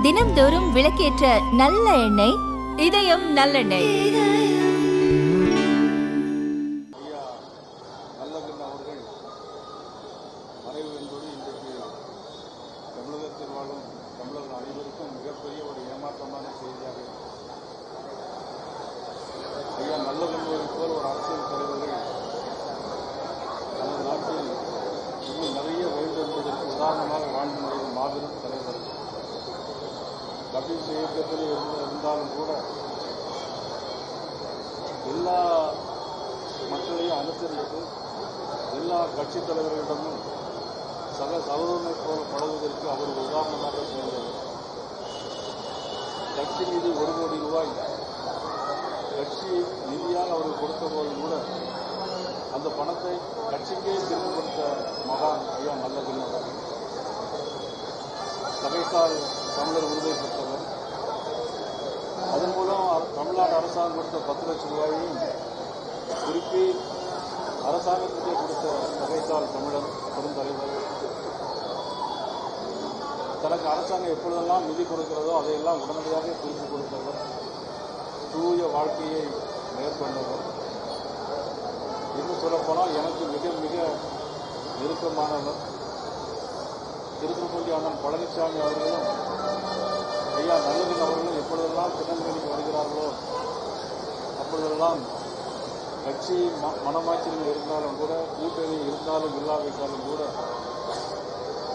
தினம்தோறும் விளக்கேற்ற நல்ல எண்ணெய் இதயம் நல்லெண்ணெய். மறைவு என்பது இன்றைக்கு தமிழகத்தில் வாழும் தமிழர்கள் அனைவருக்கும் மிகப்பெரிய ஒரு ஏமாற்றமான செய்தியாக ஐயா நல்லகண்ணுவை போல் ஒரு அரசியல் தலைவர்கள் நமது நாட்டில் இன்னும் நிறைய வேண்டும் என்பதற்கு உதாரணமாக வாழ்ந்து மறைந்த மாபெரும் தலைவர். கம்யூனிஸ்ட் இயக்கத்தில் இருந்தாலும் கூட எல்லா மக்களையும் அனுசரித்து எல்லா கட்சித் தலைவர்களிடமும் சகோதரனை போல பழகுவதற்கு அவர் உதாரணமாக சேர்ந்தவர். கட்சி நிதி 1 கோடி ரூபாய் கட்சி நிதியாக அவர்கள் கொடுத்த போது கூட அந்த பணத்தை கட்சிக்கே திரும்ப கொடுத்த மகான் ஐயா நல்லகண்ணு அவர்கள். தகைசால் தமிழர் விருதை பெற்றவர். அதன் மூலம் தமிழ்நாடு அரசாங்கம் கொடுத்த 10 லட்சம் ரூபாயையும் திருப்பி அரசாங்கத்துக்கே கொடுத்த தகைசால் தமிழர் பெருந்தலைவர். தனக்கு அரசாங்கம் எப்பொழுதெல்லாம் நிதி கொடுக்கிறதோ அதையெல்லாம் உடனடியாக திருப்பி கொடுத்தவர். தூய வாழ்க்கையை மேற்கொண்டவர். இன்னும் சொல்லப்போனால் எனக்கு மிக மிக நெருக்கமானவர். திருத்துறைப்பூண்டி அண்ணன் பழனிசாமி அவர்களும் ஐயா நல்லகண்ணு அவர்களும் எப்பொழுதெல்லாம் திருநெல்வேலிக்கு வருகிறார்களோ அப்பொழுதெல்லாம் கட்சி மனமாச்சரியம் இருந்தாலும் கூட கூட்டணி இருந்தாலும் இல்லாவிட்டாலும் கூட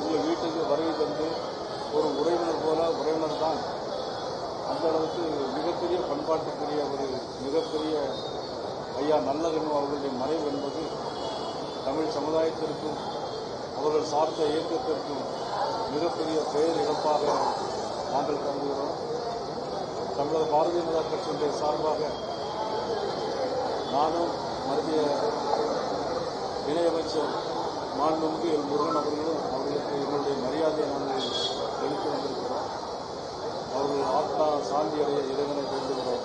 உங்கள் வீட்டுக்கு வருகை தந்து ஒரு உறவினர் போல உறவினர் தான். அந்த அளவுக்கு மிகப்பெரிய பண்பாட்டுக்குரிய ஒரு மிகப்பெரிய ஐயா நல்லகண்ணு அவர்களுடைய மறைவு என்பது தமிழ் சமுதாயத்திற்கும் அவர்கள் சார்ந்த இயக்கத்திற்கும் மிகப்பெரிய பெயர் இழப்பாக நாங்கள் கருதுகிறோம். தமிழக பாரதிய ஜனதா கட்சியினுடைய சார்பாக நானும் மத்திய இணையமைச்சர் மாண்புமிகு எல் முருகன் அவர்களும் அவர்களுக்கு எங்களுடைய மரியாதையை நாங்கள் செலுத்தி வந்திருக்கிறோம். அவர்கள் ஆத்மா சாந்தி அடைய இறைவனை வேண்டுகிறோம்.